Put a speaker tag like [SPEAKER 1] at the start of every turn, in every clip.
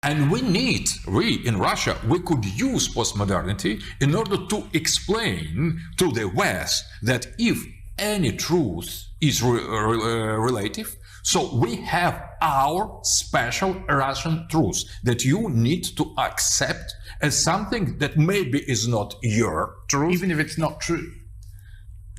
[SPEAKER 1] And we in Russia, we could use postmodernity in order to explain to the West that if any truth is relative, so we have our special Russian truth that you need to accept as something that maybe is not your truth.
[SPEAKER 2] Even if it's not true.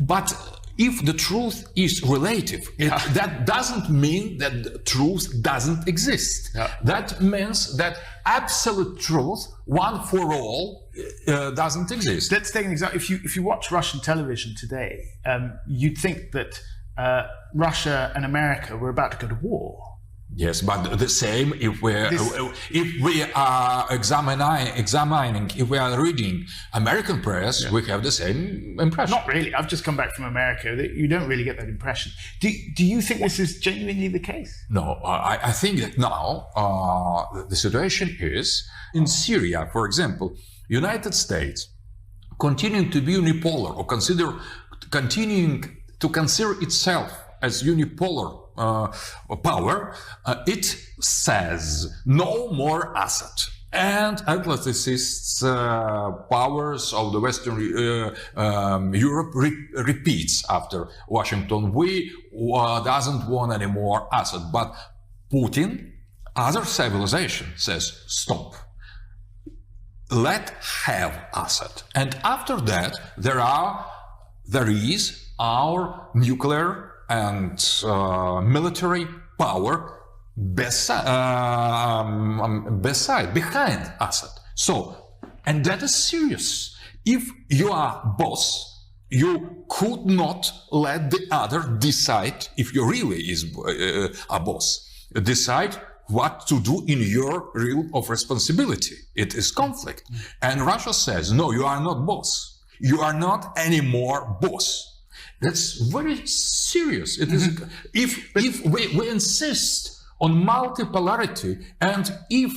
[SPEAKER 1] But if the truth is relative, that doesn't mean that the truth doesn't exist.
[SPEAKER 2] Yeah.
[SPEAKER 1] That means that absolute truth, one for all, doesn't exist.
[SPEAKER 2] Let's take an example. If you watch Russian television today, you'd think that Russia and America were about to go to war.
[SPEAKER 1] Yes, but the same if we are examining, if we are reading American press, we have the same impression.
[SPEAKER 2] Not really. I've just come back from America. You don't really get that impression. Do you think this is genuinely the case?
[SPEAKER 1] No, I think that now the situation is in Syria, for example, United States continuing to be unipolar or continuing to consider itself as unipolar power, it says no more Assad. And Atlanticist powers of the Western Europe repeats after Washington, we doesn't want any more Assad. But Putin, other civilization says stop. Let have Assad. And after that, there is our nuclear and military power behind Assad. So, and that is serious. If you are boss, you could not let the other decide, if you really is a boss, decide what to do in your realm of responsibility. It is conflict. And Russia says, no, you are not boss. You are not anymore boss. That's very serious. It is. If we insist on multipolarity, and if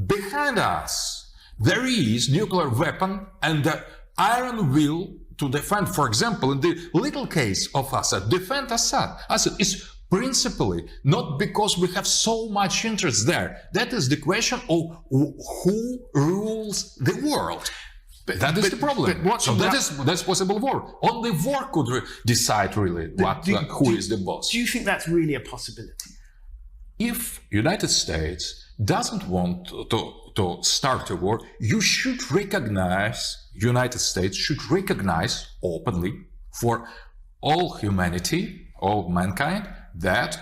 [SPEAKER 1] behind us there is nuclear weapon and the iron will to defend, for example, in the little case of Assad, defend Assad. Assad is principally not because we have so much interest there. That is the question of who rules the world. That is the problem. So that's possible war. Only war could decide really who is the boss.
[SPEAKER 2] Do you think that's really a possibility?
[SPEAKER 1] If United States doesn't want to start a war, United States should recognize openly for all humanity, all mankind, that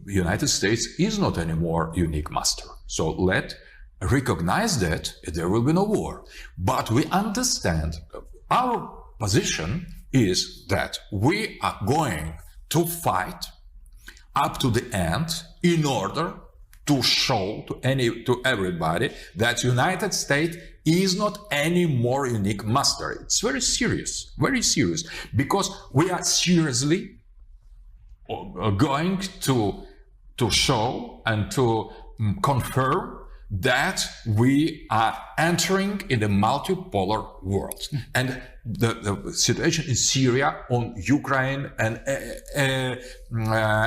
[SPEAKER 1] United States is not anymore unique master. So let recognize that there will be no war. But we understand our position is that we are going to fight up to the end in order to show to everybody that United States is not any more unique master. It's very serious, because we are seriously going to show and to confirm that we are entering in a multipolar world. And the situation in Syria, on Ukraine, and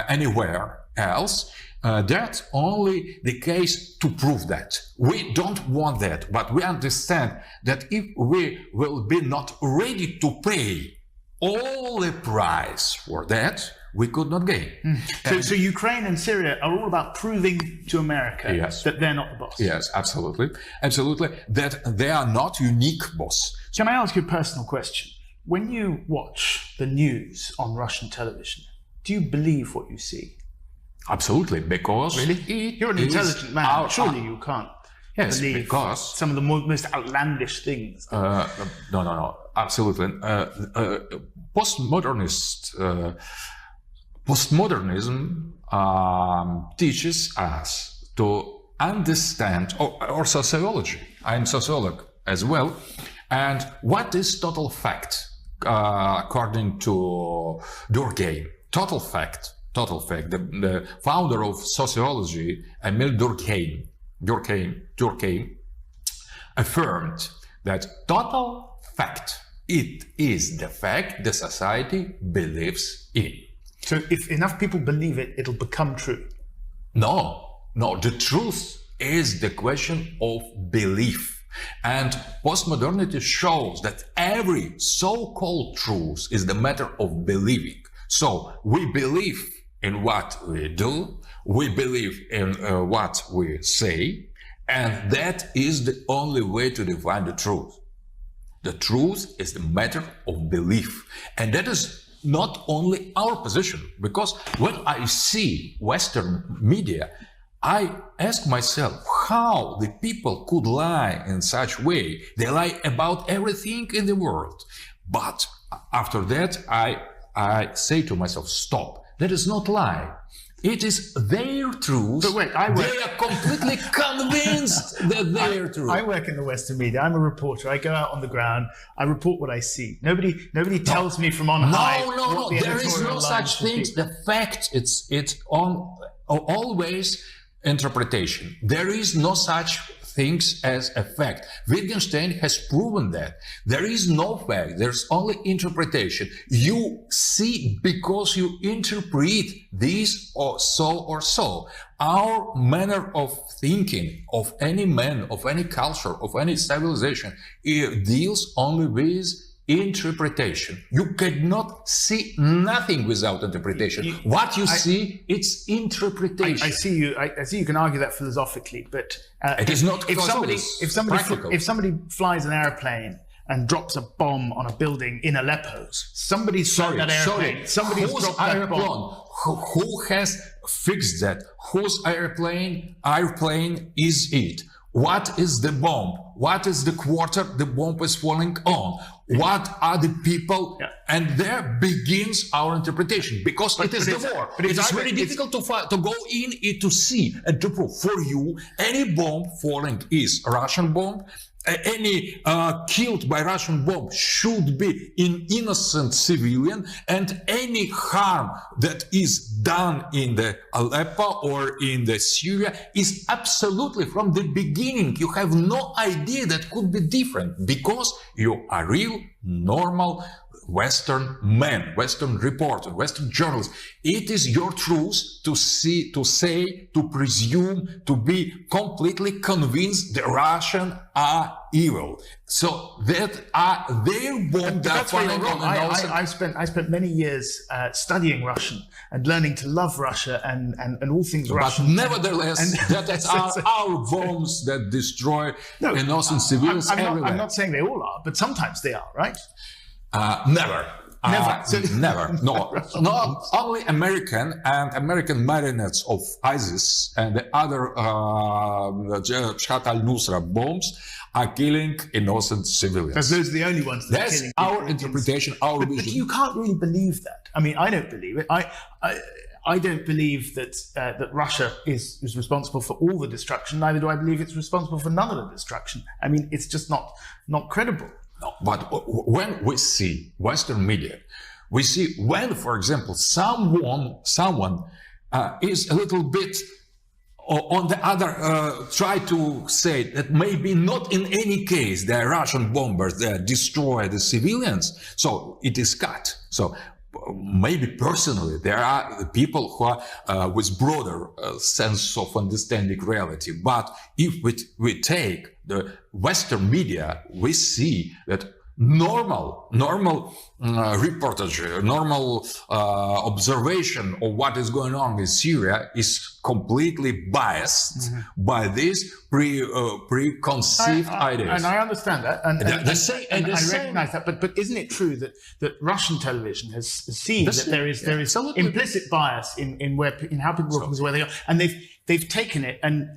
[SPEAKER 1] anywhere else, that's only the case to prove that. We don't want that, but we understand that if we will be not ready to pay all the price for that, we could not gain.
[SPEAKER 2] So Ukraine and Syria are all about proving to America that they're not the boss.
[SPEAKER 1] Yes, absolutely. That they are not unique boss.
[SPEAKER 2] Can I ask you a personal question? When you watch the news on Russian television, do you believe what you see?
[SPEAKER 1] Absolutely, because...
[SPEAKER 2] Really? You're an intelligent man. Surely you can't believe
[SPEAKER 1] because
[SPEAKER 2] some of the most outlandish things.
[SPEAKER 1] No. Absolutely. Postmodernism teaches us to understand, or sociology. I'm sociologist as well. And what is total fact? According to Durkheim, total fact. The founder of sociology, Emil Durkheim, affirmed that total fact, it is the fact the society believes in.
[SPEAKER 2] So if enough people believe it, it'll become true?
[SPEAKER 1] No, the truth is the question of belief. And postmodernity shows that every so-called truth is the matter of believing. So we believe in what we do, we believe in what we say, and that is the only way to define the truth. The truth is the matter of belief. And that is not only our position, because when I see Western media, I ask myself how the people could lie in such way. They lie about everything in the world. But after that, I say to myself, stop. That is not lie. It is their truth.
[SPEAKER 2] But wait,
[SPEAKER 1] they are completely convinced that their truth.
[SPEAKER 2] I work in the Western media. I'm a reporter. I go out on the ground. I report what I see. Nobody tells me from on high.
[SPEAKER 1] No. There is no such thing. The fact, it's on always interpretation. There is no such things as a fact. Wittgenstein has proven that. There is no fact, there's only interpretation. You see because you interpret this or so. Our manner of thinking of any man, of any culture, of any civilization, it deals only with interpretation. You cannot see nothing without interpretation. What you see, it's interpretation.
[SPEAKER 2] I see you can argue that philosophically, but
[SPEAKER 1] it is not.
[SPEAKER 2] If somebody flies an airplane and drops a bomb on a building in Aleppo, somebody's dropped that airplane. Somebody's dropped that bomb.
[SPEAKER 1] Who has fixed that? Whose airplane is it? What is the bomb? What is the quarter the bomb is falling on? What are the people? Yeah. And there begins our interpretation, because it is the war. It is very difficult to go in it to see and to prove. For you, any bomb falling is a Russian bomb. Any killed by Russian bomb should be an innocent civilian, and any harm that is done in the Aleppo or in the Syria is absolutely from the beginning. You have no idea that could be different, because you are real, normal Western man, Western reporter, Western journalist. It is your truth to see, to say, to presume, to be completely convinced the Russians are evil. So that are their bomb.
[SPEAKER 2] That's why you're wrong. I spent many years studying Russian and learning to love Russia and all things Russian.
[SPEAKER 1] But nevertheless, that are our bombs that destroy innocent civilians everywhere.
[SPEAKER 2] I'm not saying they all are, but sometimes they are, right?
[SPEAKER 1] Never. Never. No. Not only American marionettes of ISIS and the other Jabhat al-Nusra bombs are killing innocent civilians.
[SPEAKER 2] Because those are the only ones that are killing.
[SPEAKER 1] That's our interpretation, our vision.
[SPEAKER 2] But you can't really believe that. I mean, I don't believe it. I don't believe that that Russia is responsible for all the destruction. Neither do I believe it's responsible for none of the destruction. I mean, it's just not credible.
[SPEAKER 1] No, but when we see Western media, we see when, for example, someone is a little bit on the other, try to say that maybe not in any case the Russian bombers destroy the civilians, so it is cut. So maybe personally there are people who are with broader sense of understanding reality. But if we take the Western media, we see that normal reportage, normal observation of what is going on in Syria is completely biased by these preconceived ideas.
[SPEAKER 2] And I understand that, and I
[SPEAKER 1] recognize
[SPEAKER 2] that. But isn't it true that Russian television has seen that there is implicit bias in how people report where they are, and they've taken it and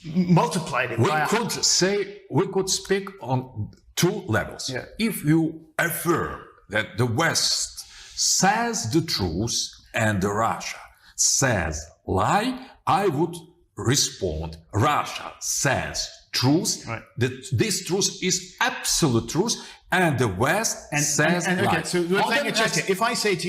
[SPEAKER 2] multiplied it.
[SPEAKER 1] We could speak on two levels. Yeah. If you affirm that the West says the truth and Russia says lie, I would respond, Russia says truth, right. That this truth is absolute truth, and the West says lie.
[SPEAKER 2] Okay, so we're playing a chess here. If I say to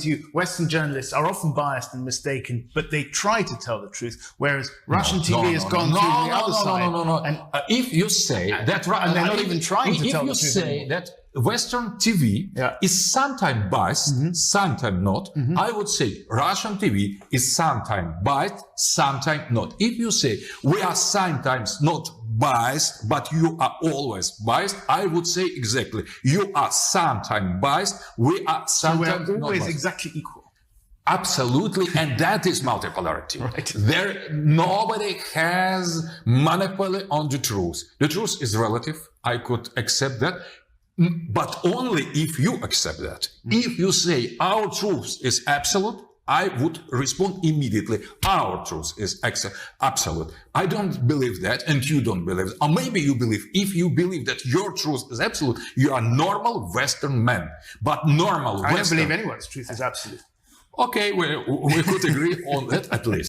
[SPEAKER 2] you, Western journalists are often biased and mistaken, but they try to tell the truth, whereas Russian TV has gone through the other side.
[SPEAKER 1] No. And if you say that,
[SPEAKER 2] and they're not even trying to tell the truth.
[SPEAKER 1] If you say that Western TV is sometimes biased, sometimes not. I would say Russian TV is sometimes biased, sometimes not. If you say we are sometimes not biased, but you are always biased, I would say exactly. You are sometimes biased, we are sometimes
[SPEAKER 2] we're
[SPEAKER 1] not
[SPEAKER 2] always
[SPEAKER 1] biased.
[SPEAKER 2] exactly equal.
[SPEAKER 1] Absolutely, and that is multipolarity.
[SPEAKER 2] Right.
[SPEAKER 1] Nobody has monopoly on the truth. The truth is relative. I could accept that, but only if you accept that. If you say our truth is absolute, I would respond immediately. Our truth is absolute. I don't believe that, and you don't believe it. Or maybe you believe. If you believe that your truth is absolute, you are normal Western man. But normal
[SPEAKER 2] I
[SPEAKER 1] Western...
[SPEAKER 2] don't believe anyone's truth is absolute.
[SPEAKER 1] Okay, we could agree on that at least.